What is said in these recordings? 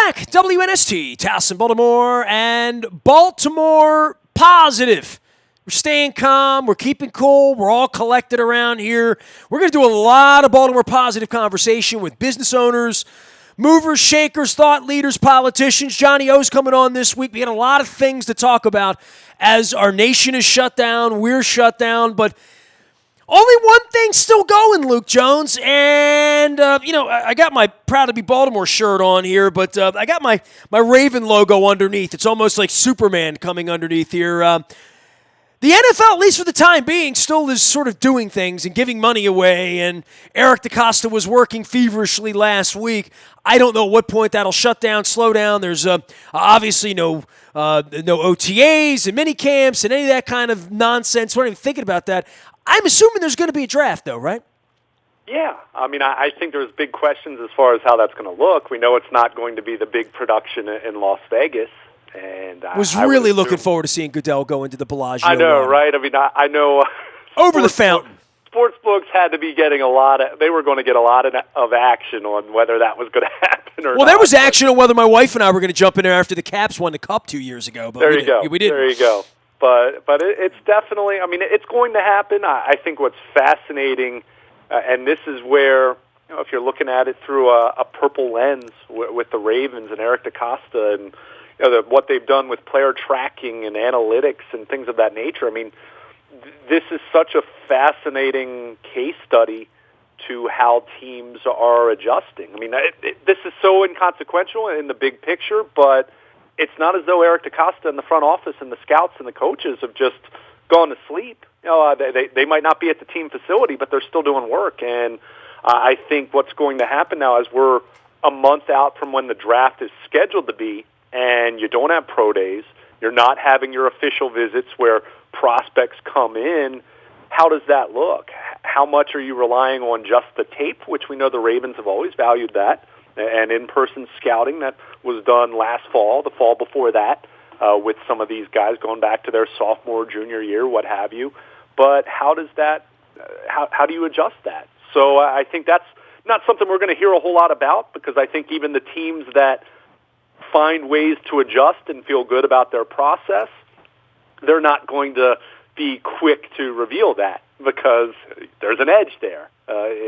back. WNST, Towson, Baltimore, and Baltimore positive. We're staying calm. We're keeping cool. We're all collected around here. We're going to do a lot of Baltimore positive conversation with business owners, movers, shakers, thought leaders, politicians. Johnny O's coming on this week. We got a lot of things to talk about as our nation is shut down. We're shut down, but only one thing's still going, Luke Jones, and, I got my Proud to be Baltimore shirt on here, but I got my Raven logo underneath. It's almost like Superman coming underneath here. The NFL, at least for the time being, still is sort of doing things and giving money away, and Eric DeCosta was working feverishly last week. I don't know at what point that'll shut down, slow down. There's obviously no OTAs and mini camps and any of that kind of nonsense. We're not even thinking about that. I'm assuming there's going to be a draft, though, right? Yeah. I mean, I think there's big questions as far as how that's going to look. We know it's not going to be the big production in Las Vegas. And I was really looking forward to seeing Goodell go into the Bellagio. I know, right? I mean, I know. Over the fountain. Sports books had to be getting they were going to get a lot of action on whether that was going to happen or not. Well, there was action on whether my wife and I were going to jump in there after the Caps won the Cup 2 years ago. But there you go. We didn't. There you go. But it's definitely, I mean, it's going to happen. I think what's fascinating, and this is where, if you're looking at it through a purple lens with the Ravens and Eric DeCosta and what they've done with player tracking and analytics and things of that nature, I mean, this is such a fascinating case study to how teams are adjusting. I mean, this is so inconsequential in the big picture, but it's not as though Eric DeCosta and the front office and the scouts and the coaches have just gone to sleep. They might not be at the team facility, but they're still doing work. And I think what's going to happen now is we're a month out from when the draft is scheduled to be, and you don't have pro days. You're not having your official visits where prospects come in. How does that look? How much are you relying on just the tape, which we know the Ravens have always valued that, and in-person scouting that was done last fall, the fall before that, with some of these guys going back to their sophomore, junior year, what have you. But how does that? How do you adjust that? So I think that's not something we're going to hear a whole lot about, because I think even the teams that find ways to adjust and feel good about their process, they're not going to be quick to reveal that, because there's an edge there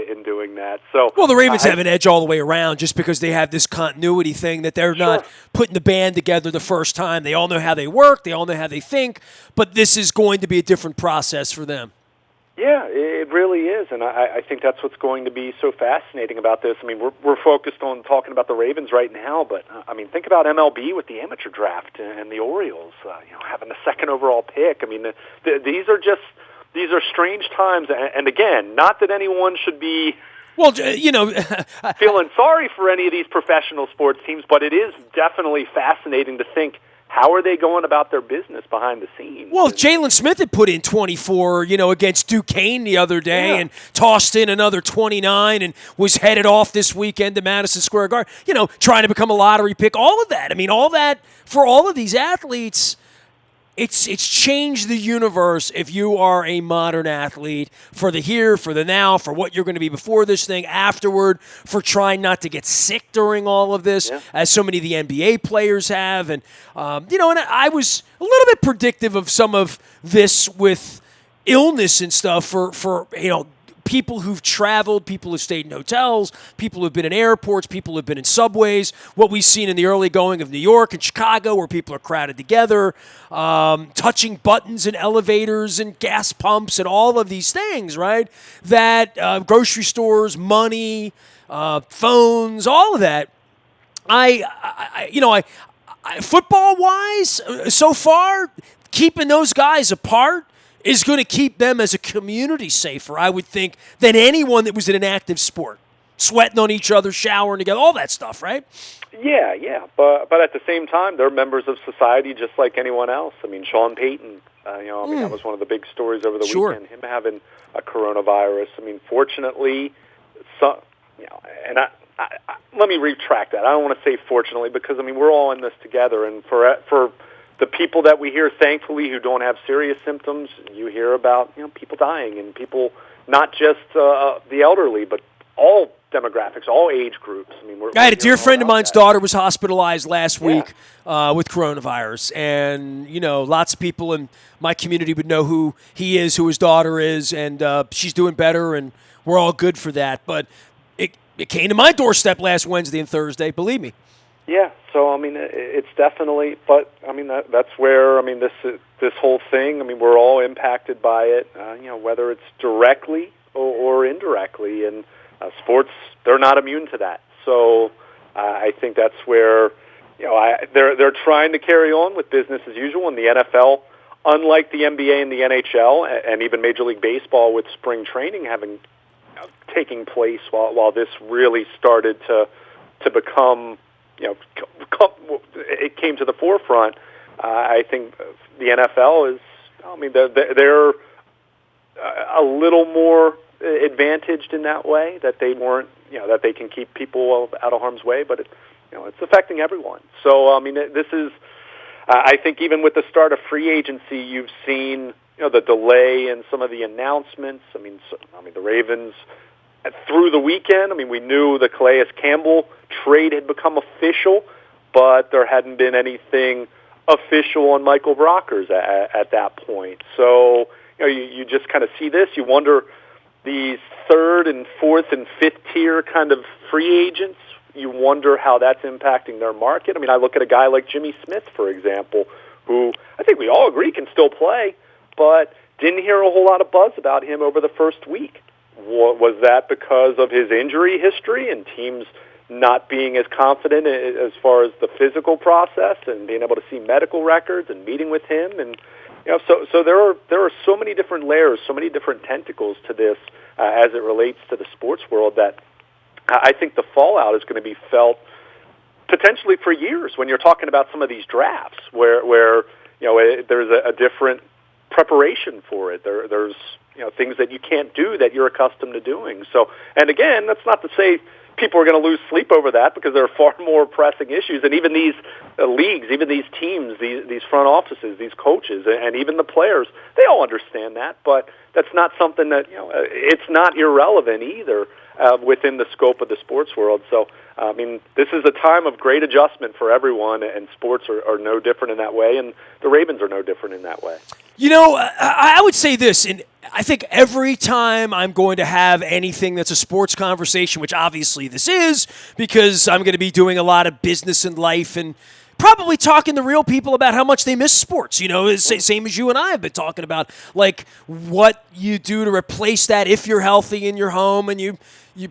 in doing that. So, well, the Ravens have an edge all the way around just because they have this continuity thing that they're not putting the band together the first time. They all know how they work. They all know how they think. But this is going to be a different process for them. Yeah, it really is, and I think that's what's going to be so fascinating about this. I mean, we're focused on talking about the Ravens right now, but I mean, think about MLB with the amateur draft and the Orioles, having the second overall pick. I mean, these are strange times, and again, not that anyone should be feeling sorry for any of these professional sports teams, but it is definitely fascinating to think, how are they going about their business behind the scenes? Well, if Jalen Smith had put in 24, against Duquesne the other day and tossed in another 29 and was headed off this weekend to Madison Square Garden, trying to become a lottery pick, all of that. I mean, all that for all of these athletes, it's changed the universe if you are a modern athlete, for the here, for the now, for what you're going to be before this thing, afterward, for trying not to get sick during all of this, as so many of the NBA players have. And, and I was a little bit predictive of some of this with illness and stuff for people who've traveled, people who've stayed in hotels, people who've been in airports, people who've been in subways, what we've seen in the early going of New York and Chicago where people are crowded together, touching buttons in elevators and gas pumps and all of these things, right? That grocery stores, money, phones, all of that. Football-wise, so far, keeping those guys apart is going to keep them as a community safer, I would think, than anyone that was in an active sport. Sweating on each other, showering together, all that stuff, right? Yeah. But at the same time, they're members of society just like anyone else. I mean, Sean Payton, that was one of the big stories over the weekend, him having a coronavirus. I mean, fortunately, and let me retract that. I don't want to say fortunately, because, we're all in this together, and for the people that we hear, thankfully, who don't have serious symptoms, you hear about people dying, and people, not just the elderly, but all demographics, all age groups. I mean, I had a we're dear hearing all friend of about mine's that. daughter was hospitalized last Yeah. week with coronavirus, and lots of people in my community would know who he is, who his daughter is, and she's doing better, and we're all good for that. But it came to my doorstep last Wednesday and Thursday. Believe me. Yeah, so I mean, it's definitely, but I mean that's where this whole thing. I mean, we're all impacted by it. Whether it's directly or indirectly, and sports, they're not immune to that. So I think that's where they're trying to carry on with business as usual. In the NFL, unlike the NBA and the NHL, and even Major League Baseball with spring training having taking place while this really started to become. It came to the forefront. I think the NFL is. I mean, they're a little more advantaged in that way that they weren't. That they can keep people out of harm's way, but it's affecting everyone. So I mean, this is. I think even with the start of free agency, you've seen the delay in some of the announcements. I mean, the Ravens. Through the weekend, I mean, we knew the Calais Campbell trade had become official, but there hadn't been anything official on Michael Brockers at that point. So, you just kind of see this. You wonder these third and fourth and fifth tier kind of free agents, you wonder how that's impacting their market. I mean, I look at a guy like Jimmy Smith, for example, who I think we all agree can still play, but didn't hear a whole lot of buzz about him over the first week. Was that because of his injury history and teams not being as confident as far as the physical process and being able to see medical records and meeting with him? And so there are so many different layers, so many different tentacles to this as it relates to the sports world that I think the fallout is going to be felt potentially for years when you're talking about some of these drafts where there's a different preparation for it. There's things that you can't do that you're accustomed to doing. So, and again, that's not to say people are going to lose sleep over that because there are far more pressing issues. And even these leagues, even these teams, these front offices, these coaches, and even the players, they all understand that. But that's not something that it's not irrelevant either within the scope of the sports world. So, I mean, this is a time of great adjustment for everyone, and sports are no different in that way, and the Ravens are no different in that way. I would say this, and I think every time I'm going to have anything that's a sports conversation, which obviously this is, because I'm going to be doing a lot of business and life and probably talking to real people about how much they miss sports, same as you and I have been talking about, like what you do to replace that if you're healthy in your home and you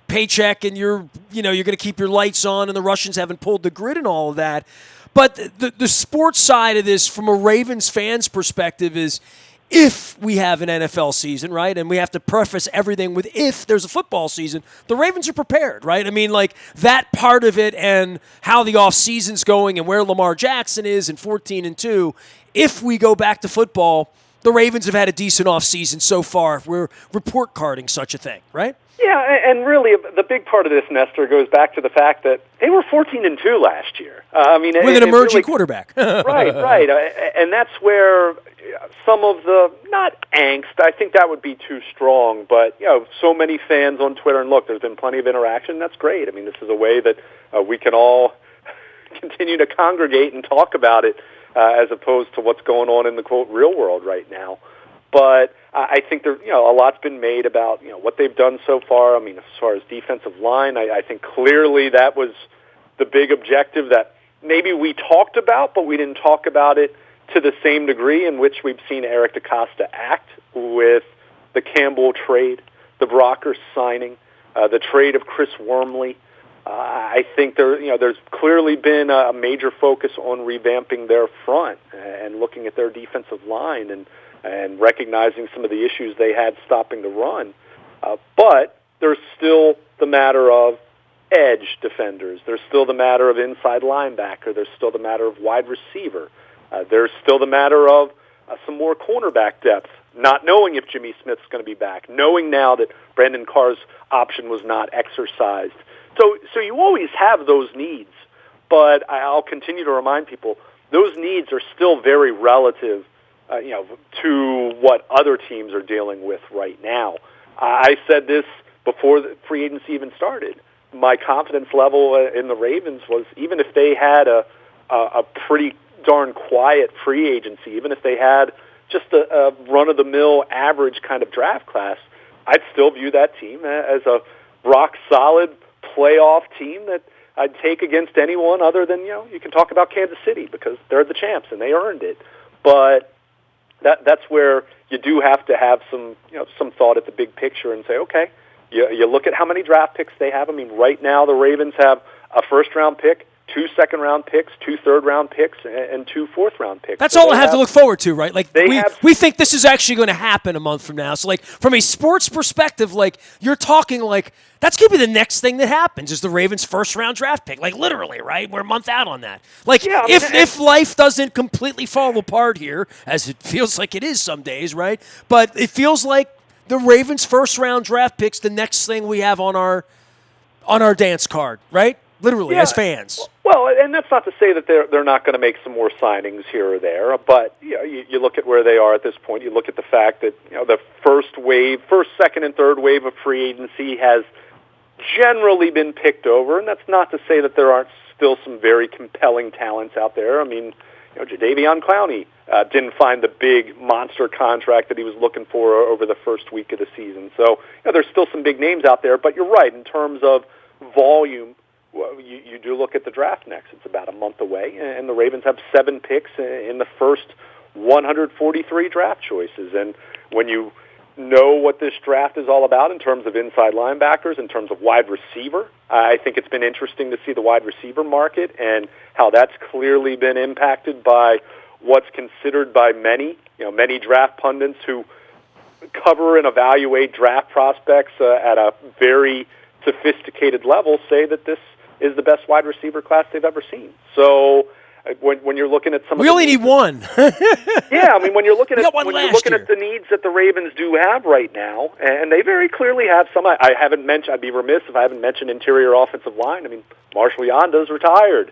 paycheck and you're going to keep your lights on and the Russians haven't pulled the grid and all of that. But the sports side of this, from a Ravens fan's perspective, is if we have an NFL season, right, and we have to preface everything with if there's a football season, the Ravens are prepared, right? I mean, like that part of it and how the offseason's going and where Lamar Jackson is in 14-2, if we go back to football, the Ravens have had a decent offseason so far. We're report carding such a thing, right? Yeah, and really, the big part of this, Nestor, goes back to the fact that they were 14-2 last year. I mean, with an emerging quarterback, right, and that's where some of the not angst. I think that would be too strong, but so many fans on Twitter, and look, there's been plenty of interaction. That's great. I mean, this is a way that we can all continue to congregate and talk about it, as opposed to what's going on in the quote real world right now. But I think there, a lot's been made about what they've done so far. I mean, as far as defensive line, I think clearly that was the big objective that maybe we talked about, but we didn't talk about it to the same degree in which we've seen Eric DeCosta act with the Campbell trade, the Brockers signing, the trade of Chris Wormley. I think there's clearly been a major focus on revamping their front and looking at their defensive line and recognizing some of the issues they had stopping the run. But there's still the matter of edge defenders. There's still the matter of inside linebacker. There's still the matter of wide receiver. There's still the matter of some more cornerback depth, not knowing if Jimmy Smith's going to be back, knowing now that Brandon Carr's option was not exercised. So you always have those needs, but I'll continue to remind people those needs are still very relative to what other teams are dealing with right now. I said this before the free agency even started. my confidence level in the Ravens was, even if they had a pretty darn quiet free agency, even if they had just a run-of-the-mill average kind of draft class, I'd still view that team as a rock-solid playoff team that I'd take against anyone other than, you can talk about Kansas City because they're the champs and they earned it. But that's where you do have to have some thought at the big picture and say, okay, you look at how many draft picks they have. I mean, right now the Ravens have a first-round pick, 2 second-round picks, 2 third-round picks, and 2 fourth-round picks. That's all I have to look forward to, right? Like we think this is actually going to happen a month from now. So, like, from a sports perspective, like, you're talking like that's going to be the next thing that happens is the Ravens' first-round draft pick. Like, literally, right? We're a month out on that. Like, if life doesn't completely fall apart here, as it feels like it is some days, right? But it feels like the Ravens' first-round draft pick's the next thing we have on our dance card, right? Literally, as fans. Well, and that's not to say that they're not going to make some more signings here or there, but you look at where they are at this point. You look at the fact that the first, second, and third wave of free agency has generally been picked over, and that's not to say that there aren't still some very compelling talents out there. I mean, Jadeveon Clowney didn't find the big monster contract that he was looking for over the first week of the season. So there's still some big names out there, but you're right in terms of volume. Well, you do look at the draft next. It's about a month away, and the Ravens have 7 picks in the first 143 draft choices. And when you know what this draft is all about in terms of inside linebackers, in terms of wide receiver, I think it's been interesting to see the wide receiver market and how that's clearly been impacted by what's considered by many draft pundits who cover and evaluate draft prospects at a very sophisticated level, say that this is the best wide receiver class they've ever seen. So when you're looking at some, we only need one. Yeah, I mean when you're looking at the needs that the Ravens do have right now, and they very clearly have some. I haven't mentioned. I'd be remiss if I haven't mentioned interior offensive line. I mean Marshall Yanda's retired,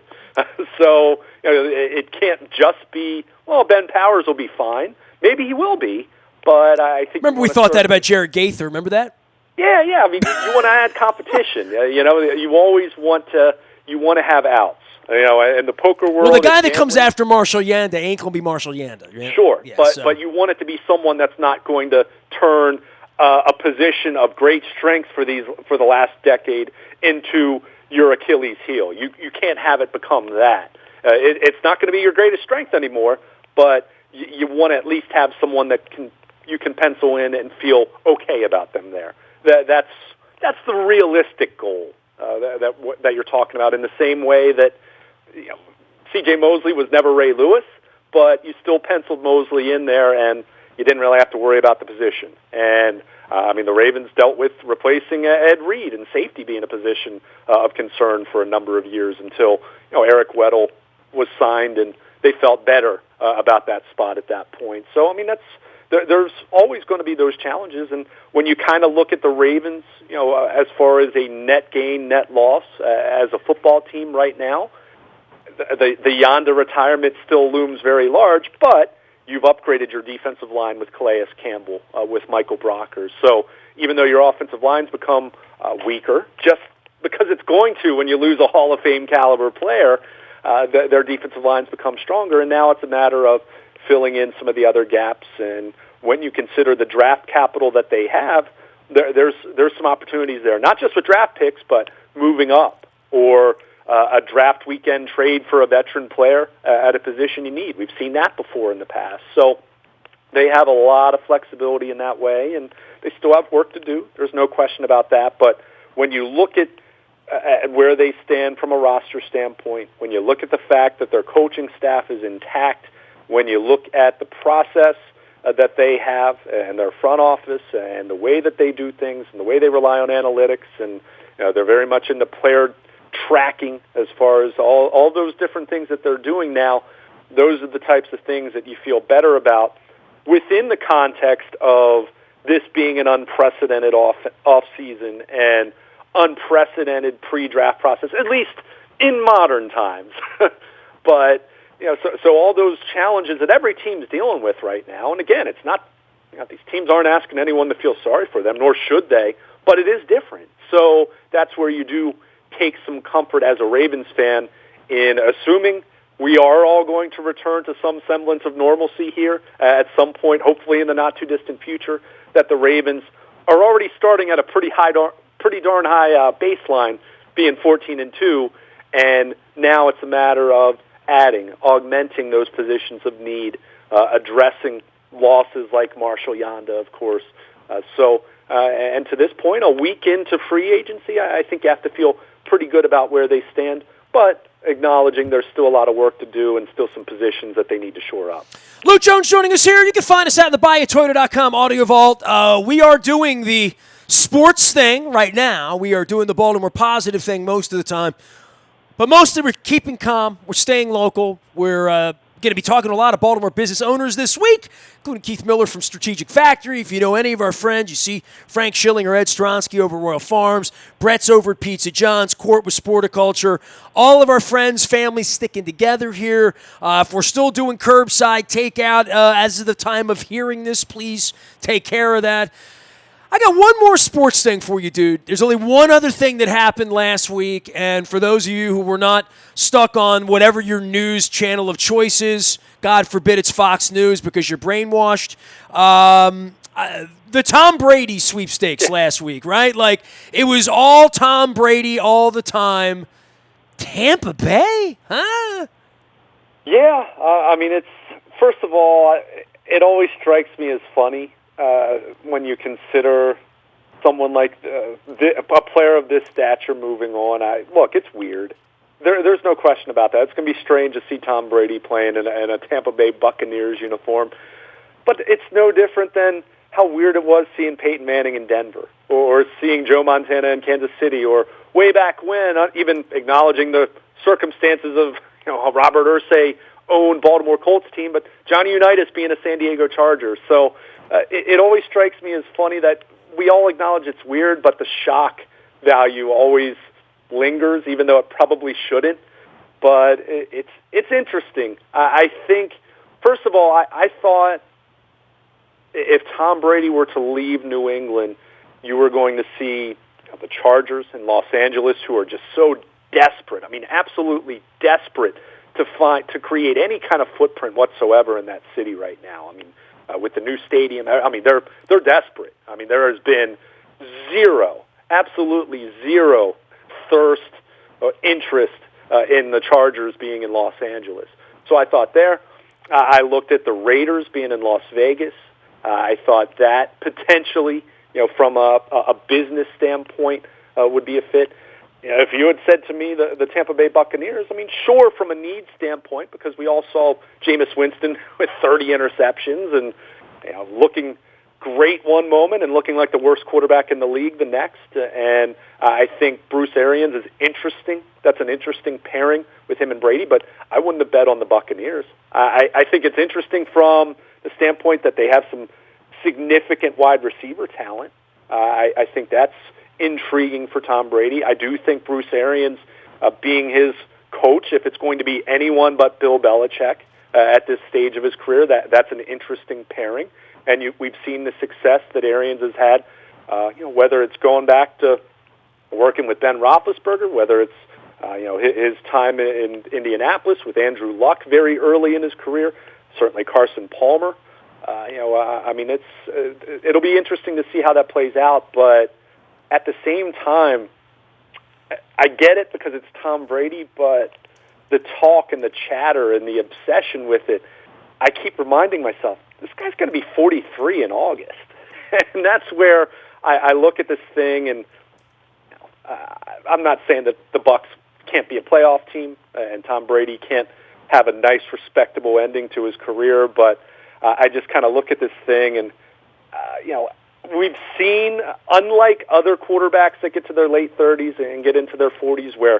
so it can't just be Ben Powers will be fine. Maybe he will be, but I think. Remember we thought that about Jared Gaither. Remember that? Yeah. I mean, you want to add competition. You always want to have outs. In the poker world. Well, the guy that comes after Marshall Yanda ain't going to be Marshall Yanda. Right? Sure, yeah, but you want it to be someone that's not going to turn a position of great strength for the last decade into your Achilles heel. You can't have it become that. It's not going to be your greatest strength anymore, but you want to at least have someone that you can pencil in and feel okay about them there. That's the realistic goal that you're talking about. In the same way that C.J. Mosley was never Ray Lewis, but you still penciled Mosley in there, and you didn't really have to worry about the position. And the Ravens dealt with replacing Ed Reed and safety being a position of concern for a number of years until Eric Weddle was signed, and they felt better about that spot at that point. So there's always going to be those challenges, and when you kind of look at the Ravens, as far as a net gain, net loss as a football team right now, the Yanda retirement still looms very large, but you've upgraded your defensive line with Calais Campbell, with Michael Brockers. So even though your offensive lines become weaker, just because it's going to when you lose a Hall of Fame caliber player, their defensive lines become stronger, and now it's a matter of filling in some of the other gaps. And when you consider the draft capital that they have, there's some opportunities there, not just with draft picks, but moving up or a draft weekend trade for a veteran player at a position you need. We've seen that before in the past. So they have a lot of flexibility in that way, and they still have work to do. There's no question about that. But when you look at where they stand from a roster standpoint, when you look at the fact that their coaching staff is intact, when you look at the process that they have and their front office and the way that they do things and the way they rely on analytics, and they're very much into player tracking as far as all those different things that they're doing now, those are the types of things that you feel better about within the context of this being an unprecedented off-season and unprecedented pre-draft process, at least in modern times. But so all those challenges that every team's dealing with right now, and again, it's not these teams aren't asking anyone to feel sorry for them, nor should they, but it is different. So that's where you do take some comfort as a Ravens fan in assuming we are all going to return to some semblance of normalcy here at some point, hopefully in the not-too-distant future, that the Ravens are already starting at a pretty darn high baseline, being 14-2, and now it's a matter of augmenting those positions of need, addressing losses like Marshall Yanda, of course. And to this point, a week into free agency, I think you have to feel pretty good about where they stand, but acknowledging there's still a lot of work to do and still some positions that they need to shore up. Luke Jones joining us here. You can find us at the BuyAToyota.com Audio Vault. We are doing the sports thing right now. We are doing the Baltimore Positive thing most of the time. But mostly we're keeping calm. We're staying local. We're going to be talking to a lot of Baltimore business owners this week, including Keith Miller from Strategic Factory. If you know any of our friends, you see Frank Schilling or Ed Stronsky over at Royal Farms, Brett's over at Pizza John's, Court with Sporticulture. All of our friends, families sticking together here. If we're still doing curbside takeout as of the time of hearing this, please take care of that. I got one more sports thing for you, dude. There's only one other thing that happened last week, and for those of you who were not stuck on whatever your news channel of choice is, God forbid it's Fox News because you're brainwashed, the Tom Brady sweepstakes last week, right? Like, it was all Tom Brady all the time. Tampa Bay? Huh? Yeah, I mean, first of all, it always strikes me as funny when you consider someone like a player of this stature moving on. Look, it's weird. There's no question about that. It's going to be strange to see Tom Brady playing in a Tampa Bay Buccaneers uniform. But it's no different than how weird it was seeing Peyton Manning in Denver or seeing Joe Montana in Kansas City or way back when, even acknowledging the circumstances of a Robert Irsay owned Baltimore Colts team, but Johnny Unitas being a San Diego Charger. So it always strikes me as funny that we all acknowledge it's weird, but the shock value always lingers, even though it probably shouldn't. But it's interesting. I think, first of all, I thought if Tom Brady were to leave New England, you were going to see the Chargers in Los Angeles, who are just so desperate. I mean, absolutely desperate to create any kind of footprint whatsoever in that city right now. I mean, with the new stadium, I mean, they're desperate. I mean, there has been absolutely zero thirst or interest in the Chargers being in Los Angeles. So I thought there. I looked at the Raiders being in Las Vegas. I thought that potentially, from a business standpoint, would be a fit. If you had said to me the Tampa Bay Buccaneers, I mean, sure, from a need standpoint, because we all saw Jameis Winston with 30 interceptions and looking great one moment and looking like the worst quarterback in the league the next. And I think Bruce Arians is interesting. That's an interesting pairing with him and Brady, but I wouldn't have bet on the Buccaneers. I think it's interesting from the standpoint that they have some significant wide receiver talent. I think that's intriguing for Tom Brady. I do think Bruce Arians, being his coach, if it's going to be anyone but Bill Belichick at this stage of his career, that's an interesting pairing. And we've seen the success that Arians has had, whether it's going back to working with Ben Roethlisberger, whether it's his time in Indianapolis with Andrew Luck very early in his career, certainly Carson Palmer. I mean, it'll be interesting to see how that plays out, but at the same time, I get it because it's Tom Brady, but the talk and the chatter and the obsession with it, I keep reminding myself, this guy's going to be 43 in August. And that's where I look at this thing, and I'm not saying that the Bucs can't be a playoff team and Tom Brady can't have a nice, respectable ending to his career, but I just kind of look at this thing and, we've seen, unlike other quarterbacks that get to their late 30s and get into their 40s, where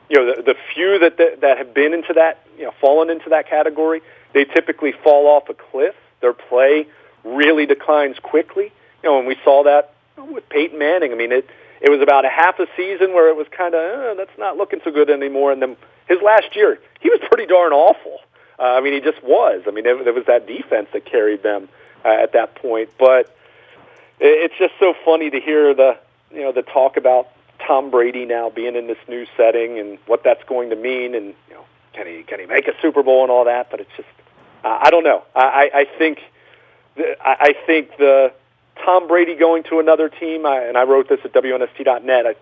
the few that have been into that, fallen into that category, they typically fall off a cliff. Their play really declines quickly. And we saw that with Peyton Manning. I mean, it was about a half a season where it was kind of that's not looking so good anymore. And then his last year, he was pretty darn awful. I mean, he just was. I mean, there was that defense that carried them at that point, but. It's just so funny to hear the talk about Tom Brady now being in this new setting and what that's going to mean, and can he make a Super Bowl and all that? But it's just I don't know. I think the Tom Brady going to another team, and I wrote this at WNST.net. I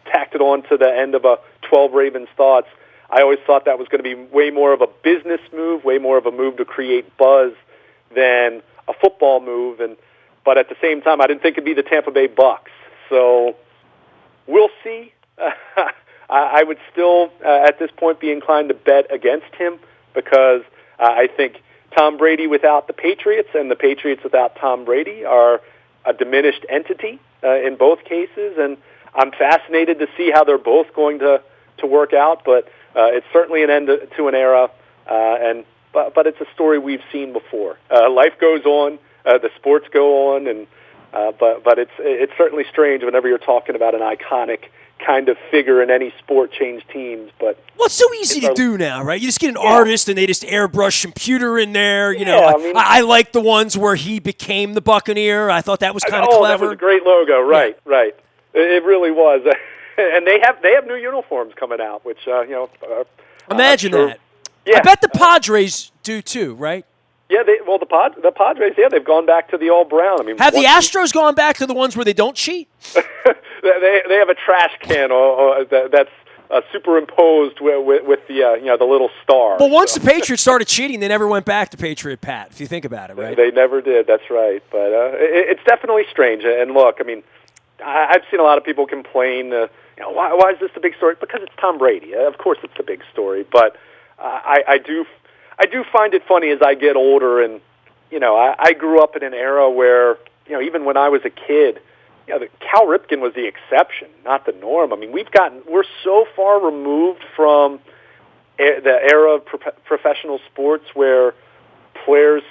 tacked it on to the end of a 12 Ravens Thoughts. I always thought that was going to be way more of a business move, way more of a move to create buzz than a football move. But at the same time, I didn't think it'd be the Tampa Bay Bucks. So we'll see. I would still, at this point, be inclined to bet against him because I think Tom Brady without the Patriots and the Patriots without Tom Brady are a diminished entity in both cases, and I'm fascinated to see how they're both going to work out. But it's certainly an end to an era, but it's a story we've seen before. Life goes on, the sports go on, and but it's certainly strange whenever you're talking about an iconic kind of figure in any sport change teams. But well, it's so easy to do now, right? You just get an artist and they just airbrush computer in there. I like the ones where he became the Buccaneer. I thought that was kind of clever. That was a great logo, right? Yeah. Right. It really was, and they have new uniforms coming out, which imagine that. Yeah. I bet the Padres do too, right? Yeah, the Padres, they've gone back to the all brown. I mean, have the Astros gone back to the ones where they don't cheat? They have a trash can that's superimposed with the little star. Well, once the Patriots started cheating, they never went back to Patriot Pat. If you think about it, right? They never did. That's right. But it's definitely strange. And look, I mean, I've seen a lot of people complain. Why is this the big story? Because it's Tom Brady. Of course, it's the big story. But I do find it funny as I get older, and I grew up in an era where even when I was a kid, Cal Ripken was the exception, not the norm. I mean, we're so far removed from the era of professional sports where players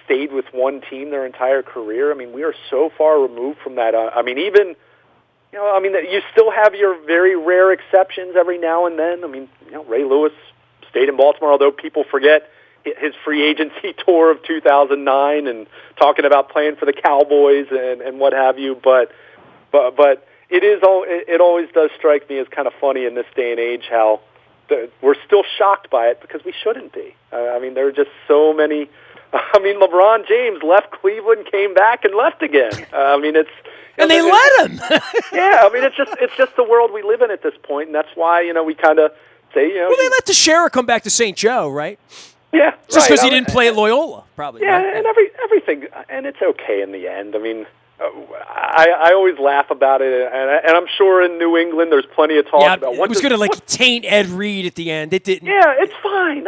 stayed with one team their entire career. I mean, we are so far removed from that. I mean, even you still have your very rare exceptions every now and then. I mean, Ray Lewis stayed in Baltimore, although people forget his free agency tour of 2009 and talking about playing for the Cowboys and what have you. But it always does strike me as kind of funny in this day and age how we're still shocked by it because we shouldn't be. I mean, there are just so many. I mean, LeBron James left Cleveland, came back, and left again. I mean, it's and they let him. Yeah, I mean, it's just the world we live in at this point, and that's why we kind of say Well, they let Teixeira come back to St. Joe, right? Yeah, just because he didn't play at Loyola, probably. Yeah, right? And everything, and it's okay in the end. I mean, I always laugh about it, and I'm sure in New England there's plenty of talk about what it was going to taint Ed Reed at the end. It didn't. Yeah, it's fine.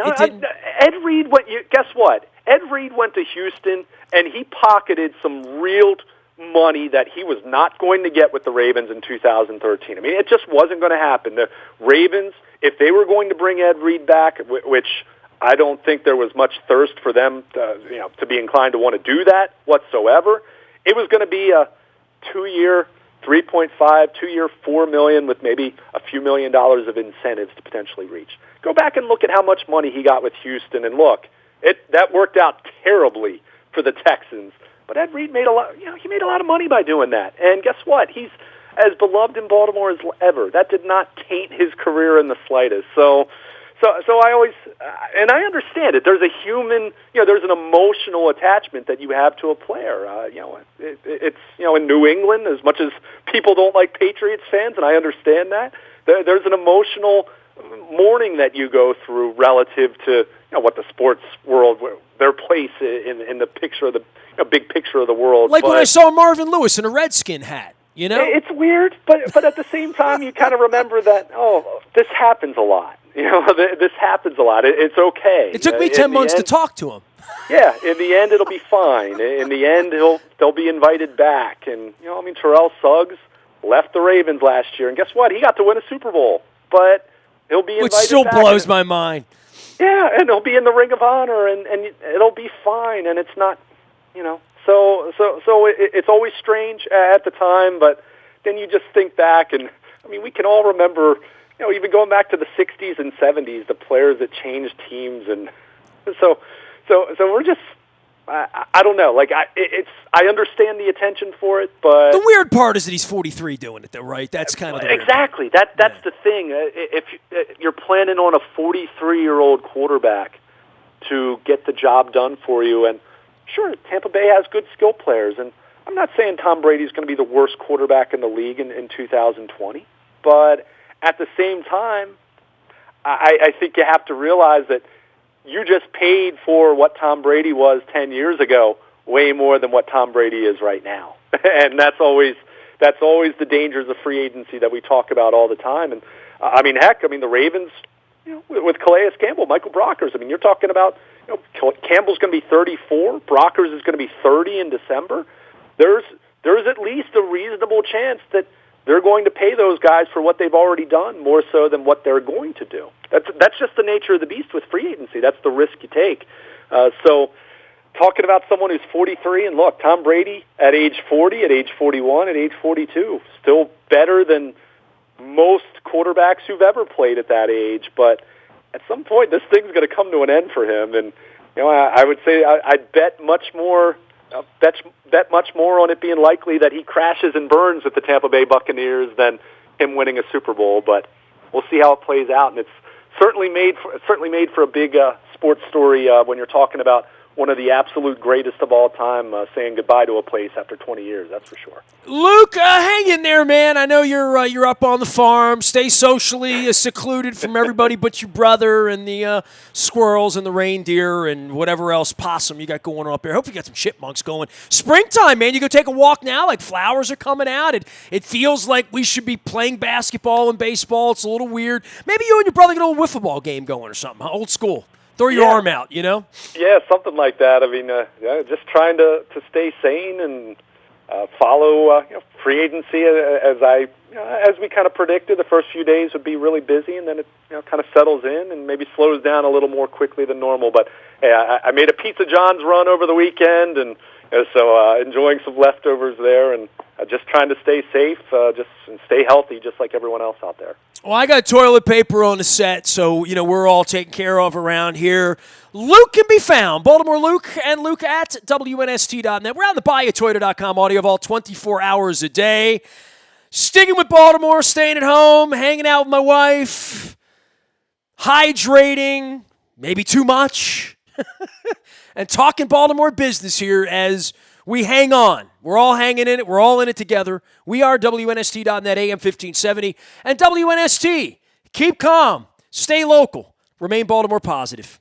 Ed Reed guess what? Ed Reed went to Houston and he pocketed some real money that he was not going to get with the Ravens in 2013. I mean, it just wasn't going to happen. The Ravens, if they were going to bring Ed Reed back, which I don't think there was much thirst for them to be inclined to want to do that whatsoever. It was going to be a 2-year, 3.5, 2-year, $4 million with maybe a few $1 million of incentives to potentially reach. Go back and look at how much money he got with Houston, and look, that worked out terribly for the Texans. But Ed Reed made a lot. He made a lot of money by doing that. And guess what? He's as beloved in Baltimore as ever. That did not taint his career in the slightest. So I always, and I understand it. There's a human, there's an emotional attachment that you have to a player. It's in New England, as much as people don't like Patriots fans, and I understand that. There's an emotional mourning that you go through relative to what the sports world, their place in the picture of the big picture of the world. Like when I saw Marvin Lewis in a Redskin hat. It's weird, but at the same time, you kind of remember that this happens a lot. This happens a lot. It's okay. It took me 10 months to talk to him. Yeah, in the end, it'll be fine. In the end, they'll be invited back. And Terrell Suggs left the Ravens last year, and guess what? He got to win a Super Bowl, but he'll be invited back. Which still blows my mind. Yeah, and he'll be in the Ring of Honor, and it'll be fine. And it's not, So it's always strange at the time, but then you just think back, and we can all remember, even going back to the '60s and '70s, the players that changed teams, and so we're just I don't know. Like I understand the attention for it, but the weird part is that he's 43 doing it, though, right? That's kind of the weird exactly part. that's the thing. If you're planning on a 43-year-old quarterback to get the job done for you, and sure, Tampa Bay has good skill players, and I'm not saying Tom Brady's going to be the worst quarterback in the league in 2020, but at the same time, I think you have to realize that you just paid for what Tom Brady was 10 years ago way more than what Tom Brady is right now. And that's always the dangers of free agency that we talk about all the time. And the Ravens, with Calais Campbell, Michael Brockers, you're talking about, Campbell's going to be 34, Brockers is going to be 30 in December. There's at least a reasonable chance that they're going to pay those guys for what they've already done more so than what they're going to do. That's just the nature of the beast with free agency. That's the risk you take. So talking about someone who's 43, and look, Tom Brady at age 40, at age 41, at age 42, still better than most quarterbacks who've ever played at that age. But at some point, this thing's going to come to an end for him. And I would say I'd bet much more on it being likely that he crashes and burns with the Tampa Bay Buccaneers than him winning a Super Bowl. But we'll see how it plays out, and it's certainly made for a big sports story when you're talking about one of the absolute greatest of all time saying goodbye to a place after 20 years. That's for sure. Luke, hang in there, man. I know you're up on the farm. Stay socially secluded from everybody but your brother and the squirrels and the reindeer and whatever else possum you got going on up there. Hope you got some chipmunks going. Springtime, man. You go take a walk now. Like flowers are coming out. It feels like we should be playing basketball and baseball. It's a little weird. Maybe you and your brother get a little wiffle ball game going or something. Huh? Old school. Throw your arm out, Yeah, something like that. Just trying to stay sane and follow free agency as we kind of predicted. The first few days would be really busy, and then it kind of settles in and maybe slows down a little more quickly than normal. But hey, I made a Pizza John's run over the weekend, and so enjoying some leftovers there, and just trying to stay safe, and stay healthy, just like everyone else out there. Well, I got toilet paper on the set, so, we're all taken care of around here. Luke can be found, Baltimore Luke, and Luke at WNST.net. We're on the BuyAToyota.com audio vault 24 hours a day. Sticking with Baltimore, staying at home, hanging out with my wife, hydrating, maybe too much, and talking Baltimore business here as we hang on. We're all hanging in it. We're all in it together. We are WNST.net, AM 1570. And WNST, keep calm, stay local, remain Baltimore positive.